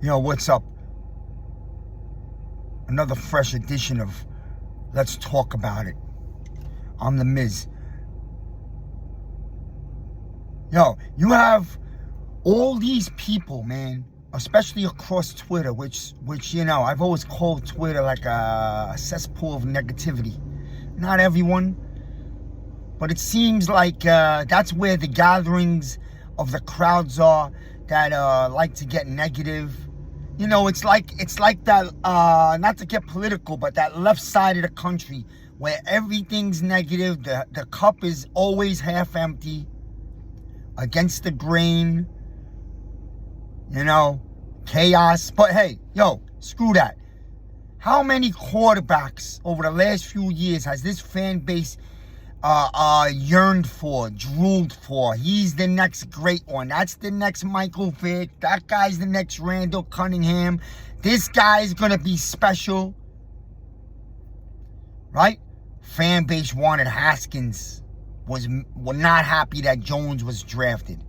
Yo, what's up? Another fresh edition of Let's Talk About It. I'm the Miz. Yo, you have all these people, man, especially across Twitter, which you know, I've always called Twitter like a cesspool of negativity. Not everyone, but it seems like that's where the gatherings of the crowds are that like to get negative. You know, it's like that, not to get political, but that left side of the country where everything's negative. The cup is always half empty, against the grain, you know, chaos. But hey, yo, screw that. How many quarterbacks over the last few years has this fan base yearned for, drooled for? He's the next great one. That's the next Michael Vick. That guy's the next Randall Cunningham. This guy's gonna be special, right? Fan base wanted Haskins. Were not happy that Jones was drafted.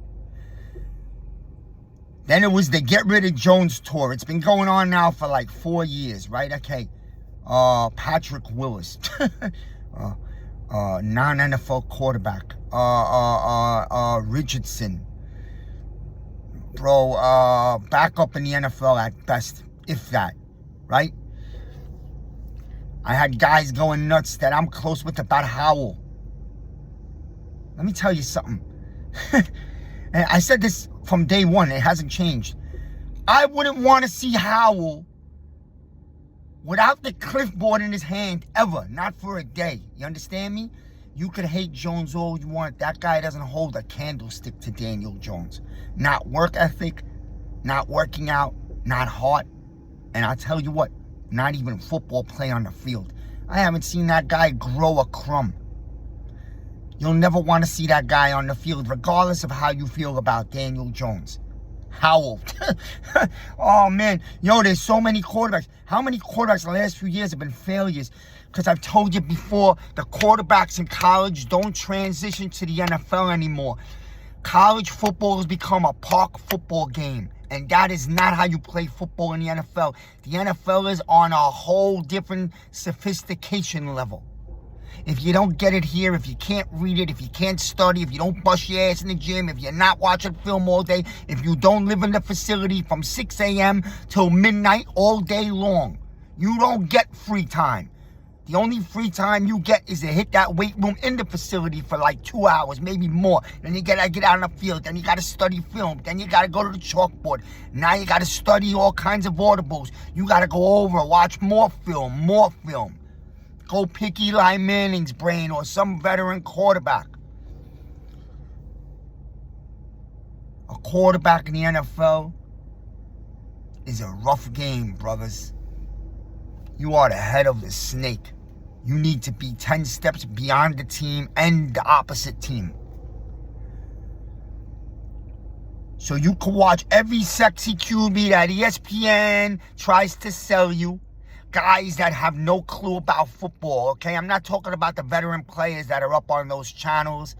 Then it was the get rid of Jones tour. It's been going on now for like 4 years, right? Okay. Patrick Willis. Non-NFL quarterback. Richardson. Bro, back up in the NFL at best, if that, right? I had guys going nuts that I'm close with about Howell. Let me tell you something. And I said this from day one. It hasn't changed. I wouldn't want to see Howell without the clipboard in his hand ever. Not for a day. You understand me? You could hate Jones all you want. That guy doesn't hold a candlestick to Daniel Jones. Not work ethic, not working out, not heart. And I'll tell you what, not even football play on the field. I haven't seen that guy grow a crumb. You'll never want to see that guy on the field, regardless of how you feel about Daniel Jones. Howell. Oh, man. Yo, there's so many quarterbacks. How many quarterbacks the last few years have been failures? Because I've told you before, the quarterbacks in college don't transition to the NFL anymore. College football has become a park football game. And that is not how you play football in the NFL. The NFL is on a whole different sophistication level. If you don't get it here, if you can't read it, if you can't study, if you don't bust your ass in the gym, if you're not watching film all day, if you don't live in the facility from 6 a.m. till midnight all day long, you don't get free time. The only free time you get is to hit that weight room in the facility for like 2 hours, maybe more. Then you gotta get out on the field. Then you gotta study film. Then you gotta go to the chalkboard. Now you gotta study all kinds of audibles. You gotta go over, watch more film. Go pick Eli Manning's brain or some veteran quarterback. A quarterback in the NFL is a rough game, brothers. You are the head of the snake. You need to be 10 steps beyond the team and the opposite team. So you can watch every sexy QB that ESPN tries to sell you. Guys that have no clue about football, okay? I'm not talking about the veteran players that are up on those channels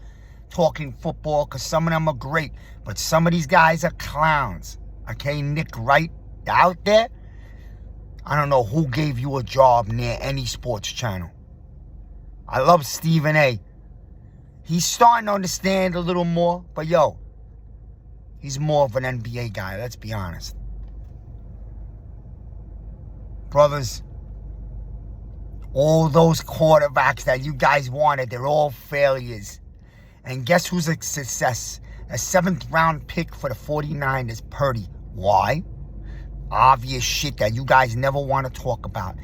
talking football, because some of them are great. But some of these guys are clowns, okay? Nick Wright, out there? I don't know who gave you a job near any sports channel. I love Stephen A. He's starting to understand a little more, but yo, he's more of an NBA guy, let's be honest. Brothers, all those quarterbacks that you guys wanted, they're all failures. And guess who's a success? A 7th round pick for the 49ers, Purdy. Why? Obvious shit that you guys never want to talk about.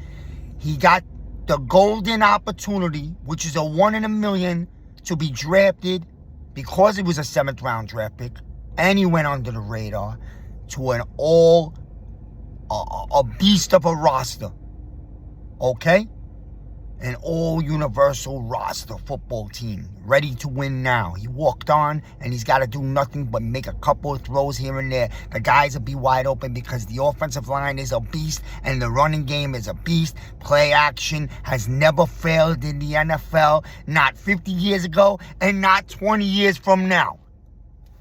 He got the golden opportunity, which is a 1 in a million, to be drafted because it was a 7th round draft pick, and he went under the radar to an a beast of a roster, okay? An all-universal roster football team, ready to win now. He walked on, and he's got to do nothing but make a couple of throws here and there. The guys will be wide open because the offensive line is a beast, and the running game is a beast. Play action has never failed in the NFL, not 50 years ago, and not 20 years from now.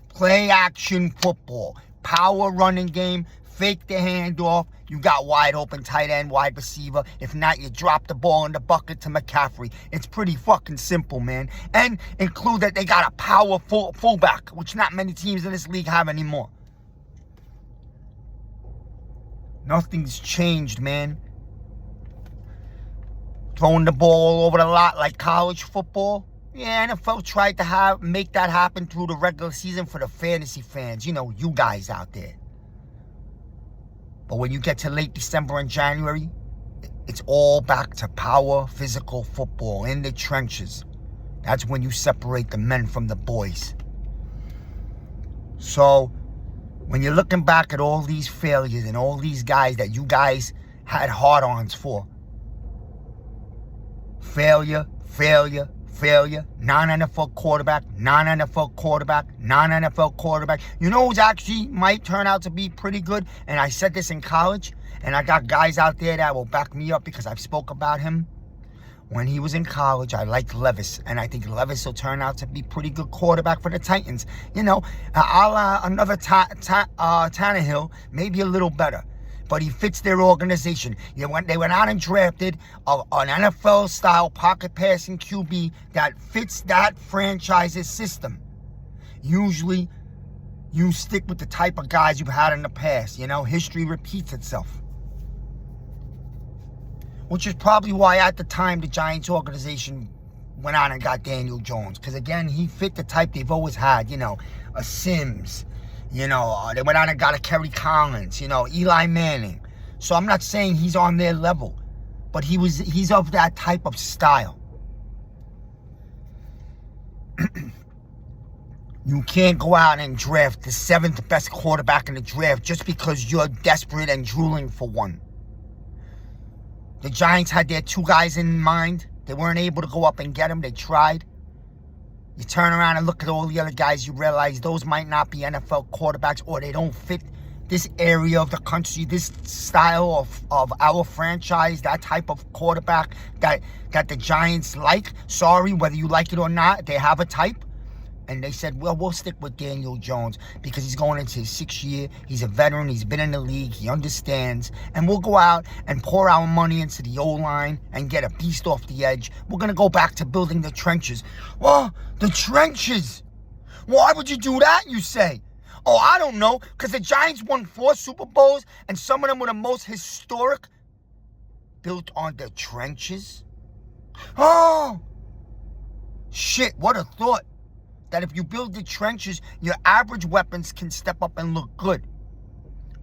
Play action football. Power running game, fake the handoff, you got wide open tight end, wide receiver. If not, you drop the ball in the bucket to McCaffrey. It's pretty fucking simple, man. And include that they got a power fullback, which not many teams in this league have anymore. Nothing's changed, man. Throwing the ball all over the lot like college football. Yeah, NFL tried to make that happen through the regular season for the fantasy fans. You know, you guys out there. But when you get to late December and January, it's all back to power, physical football in the trenches. That's when you separate the men from the boys. So, when you're looking back at all these failures and all these guys that you guys had hard-ons for, failure, non-NFL quarterback, non-NFL quarterback, non-NFL quarterback. You know who's actually might turn out to be pretty good? And I said this in college, and I got guys out there that will back me up because I've spoke about him. When he was in college, I liked Levis, and I think Levis will turn out to be pretty good quarterback for the Titans. You know, another Tannehill, maybe a little better. But he fits their organization. They went out and drafted an NFL-style pocket passing QB that fits that franchise's system. Usually, you stick with the type of guys you've had in the past. You know, history repeats itself. Which is probably why at the time the Giants organization went on and got Daniel Jones. Because again, he fit the type they've always had. You know, a Sims. You know, they went on and got a Kerry Collins, you know, Eli Manning. So I'm not saying he's on their level, but he's of that type of style. You can't go out and draft the 7th best quarterback in the draft just because you're desperate and drooling for one. The Giants had their 2 guys in mind. They weren't able to go up and get them. They tried. You turn around and look at all the other guys, you realize those might not be NFL quarterbacks, or they don't fit this area of the country, this style of our franchise, that type of quarterback that the Giants like. Sorry, whether you like it or not, they have a type. And they said, well, we'll stick with Daniel Jones because he's going into his 6th year. He's a veteran. He's been in the league. He understands. And we'll go out and pour our money into the O-line and get a beast off the edge. We're going to go back to building the trenches. Well, the trenches. Why would you do that, you say? Oh, I don't know. Because the Giants won 4 Super Bowls, and some of them were the most historic, built on the trenches. Oh, shit, what a thought. That if you build the trenches, your average weapons can step up and look good.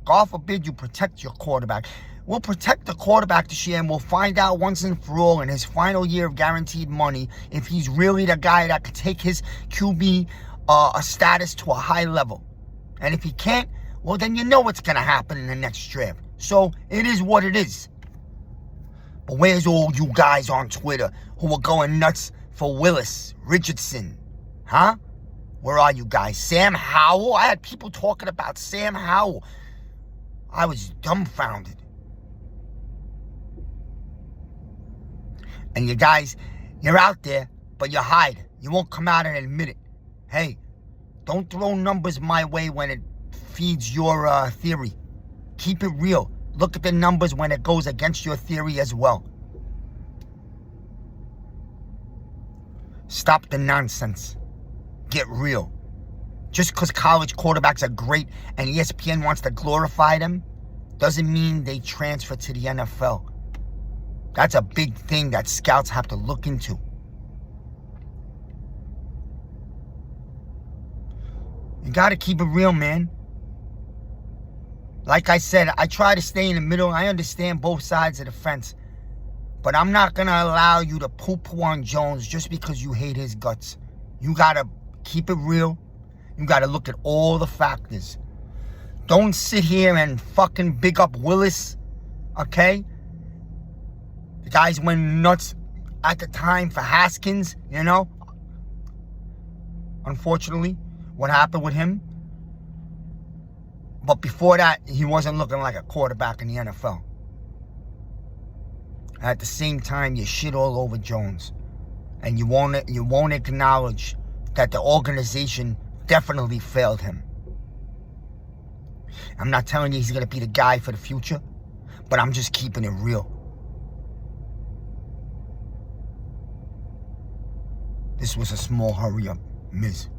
God forbid you protect your quarterback. We'll protect the quarterback this year, and we'll find out once and for all in his final year of guaranteed money if he's really the guy that could take his QB status to a high level. And if he can't, well, then you know what's going to happen in the next draft. So it is what it is. But where's all you guys on Twitter who are going nuts for Willis, Richardson? Huh? Where are you guys? Sam Howell? I had people talking about Sam Howell. I was dumbfounded. And you guys, you're out there, but you hide. You won't come out and admit it. Hey, don't throw numbers my way when it feeds your theory. Keep it real. Look at the numbers when it goes against your theory as well. Stop the nonsense. Get real. Just because college quarterbacks are great and ESPN wants to glorify them doesn't mean they transfer to the NFL. That's a big thing that scouts have to look into. You got to keep it real, man. Like I said, I try to stay in the middle. I understand both sides of the fence. But I'm not going to allow you to poo-poo on Jones just because you hate his guts. You got to keep it real. You got to look at all the factors. Don't sit here and fucking big up Willis, okay? The guys went nuts at the time for Haskins, you know? Unfortunately, what happened with him. But before that, he wasn't looking like a quarterback in the NFL. At the same time, you shit all over Jones. And you won't acknowledge that the organization definitely failed him. I'm not telling you he's going to be the guy for the future, but I'm just keeping it real. This was a small hurry up, Miz.